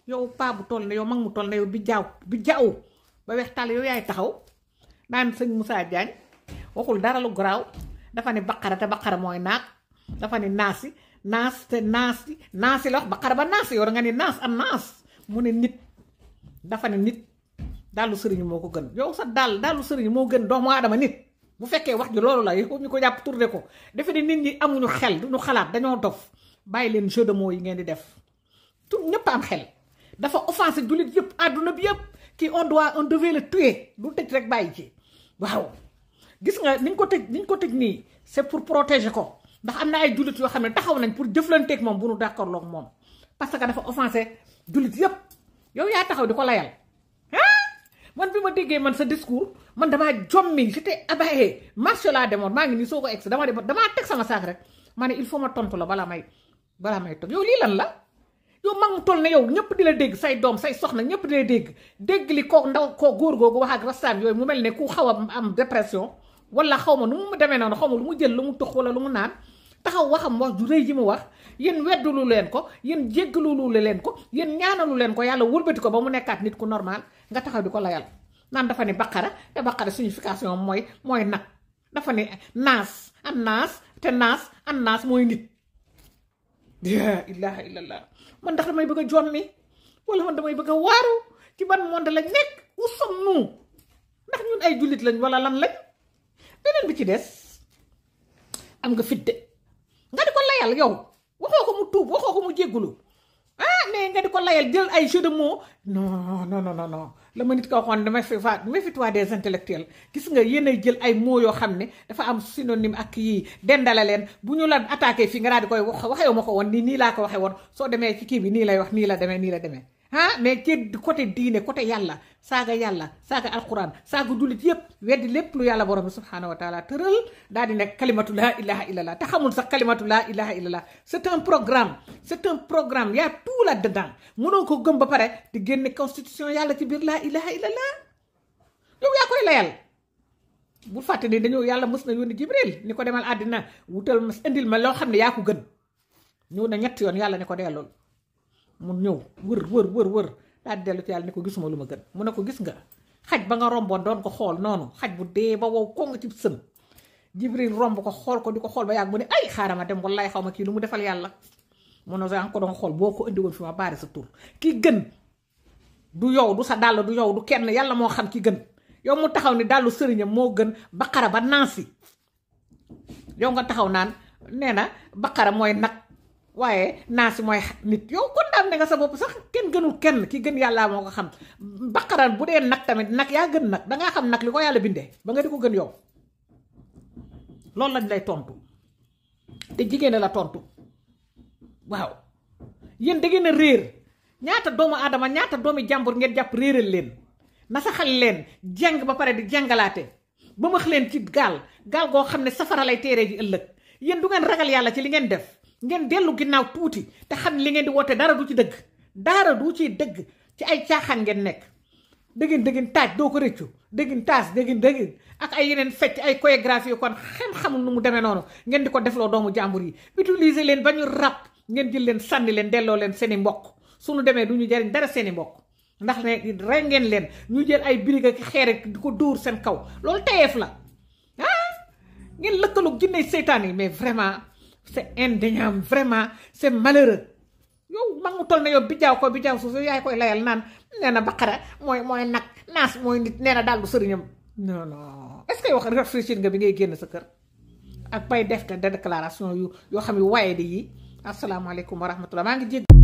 yow paa bu toll ne yow mag mu toll ne yow bi jaaw ba weex tàll yow yaay taxaw naan sëñ Moussa Diagne waxul dara lu garaaw dafa ne baqara te baqara mooy naak dafa ne naasi la wax baqara ba naasi yow da nga ne naas am naas mu ne nit dafa ne nit dàllu sëriñ moo ko gën yow sa dàllu sëriñ moo gën doomu aadama nit bu fekkee wax ji loolu la yow ñu ko jàpp tourné ko defe ne nit ñi amuñu xel duñu xalaat dañoo dof bàyyi leen jeu de mots yi ngeen di def tout ñëpp am xel dafa offensé jullit yëpp àdduna bi yëpp kii on devait le tuer du tëj rek bàyyi ci waaw gis nga niñ ko tëj nii c'est pour protéger ko ndax am na ay jullit yoo xam ne taxaw nañ pour jëflanteeg moom bu nu d'accord ak moom parce que dafa offensé jullit yëpp yow yaa taxaw di ko layal man bi ma déggee man sa discours man damaa jommi j'étais abaye marché laa demoon maa ngi nii soo ko egg damaa teg sama saak rek ma ne il faut ma tontu la balaa may toog yow lii lan la yow mag mu toll ne yow ñëpp di la dégg say doom say soxna ñëpp di la dégg li ko ndaw ko góor googu wax ak rastaan yooyu mu mel ne ku xaw a am dépression wala xaw ma nu mu demee noonu xaw ma lu mu jël lu mu tux wala lu mu naan taxaw waxam wax ju rëy ji mu wax yéen weddulu leen ko yéen jéggalulu leen ko yéen ñaanalu leen ko yàlla wëlbati ko ba mu nekkaat nit ku normal nga taxaw di ko layal naan dafa ne baqara te baqara signification mooy nag dafa ne naas am naas te naas am naas mooy nit la ilaha illallah man ndax damay bëgg a jommi wala man damay bëgg a waaru ci ban monde lañ nekk où sommes-nous ndax ñun ay jullit lañ wala lan lañ beneen bi ci des am nga fitte nga di ko layal yow waxoo ko mu tuub waxoo ko mu jéggulu mais nga di ko layal jël ay jeu de mots non la ma nit ko waxoon méfie-toi des intellectuels gis nga yéenay jël ay mots yoo xam ne dafa am synonyme ak yii dendale leen bu ñu la attaqué fii nga daal di koy waxewu ma ko woon nii laa ko waxee woon soo demee ci kii bi nii lay wax nii la demee mais ci côté diine côté yàlla saaga alquran saaga jullit yépp weddi lépp lu yàlla borom bi subhanahu wa taala tëral daal di nekk kalimatu laa ilaha illallah te xamul sax kalimatu laa ilaha illallah c'est un programme y a tout là-dedans mënoo ko gëm ba pare di génne constitution yàlla ci biir laa ilaha illallah yow yaa koy layal bul fàtte ni dañoo yàlla mës na yónni Jibril ni ko demal àddina wutal ma indil ma loo xam ne yaa ko gën ñëw na ñetti yoon yàlla ne ko dellool mu ñëw wër daal di dellu ci yàlla ni ko gisuma lu ma gën mu ne ko gis nga xaj ba nga romboon doon ko xool noonu xaj bu dee ba wow ko nga ci sën Jibril romb ko xool ko di ko xool ba yàgg mu ne ay xaaral ma dem wallaay xaw ma kii lu mu defal yàlla mu ne sax ko doon xool boo ko indi woon fi ma baare sa tur ki gën du yow du sa dàll du yow du kenn yàlla moo xam ki gën yow mu taxaw ni dàllu sëriñam moo gën baqara ba naasi yow nga taxaw naan nee na baqara mooy nag waaye naasi mooy nit yow kon daal ne nga sa bopp sax kenn gënul kenn ki gën yàlla moo ko xam baqara bu dee nag tamit nag yaa gën nag dangaa xam nag li ko yàlla bindee ba nga di ko gën yow loolu lañ lay tontu te jigéen la tontu waaw yéen da ngeen a réer ñaata doomu aadama ñaata doomi jàmbur ngeen jàpp réeral leen nasaxal leen jàng ba pare di jàngalaate ba max leen ci gaal goo xam ne safara lay teeree ji ëllëg yéen du ngeen ragal yàlla ci li ngeen def ngeen dellu ginnaaw tuuti te xam li ngeen di woote dara du ci dëgg ci ay caaxaan ngeen nekk dëggin taaj doo ko rëccu dëggin taas dëggin ak ay yeneen fecc ay chorégraphie kon xamul nu mu demee noonu ngeen di ko defloo doomu jàmbur yi utiliser leen ba ñu rab ngeen jël leen sànni leen delloo leen seeni mbokk suñu demee du ñu jariñ dara seeni mbokk ndax ne rey ngeen leen ñu jël ay birig ak xeer di ko dóor seen kaw loolu tayeef la ngeen lëkkaloo jinney seytaan yi mais vraiment c'est indéniable vraiment c'est malheureux yow mag mu toll na yow bijaaw suuf yow yaay koy layal naan nee na baqara mooy nag naas mooy nit nee na daal du sëriñam non est-ce que wax réfléchir nga bi ngay génn sa kër ak bay def déclaration yoo xam ne waaye di yi asalaamaaleykum wa rahmatullah maa ngi jégg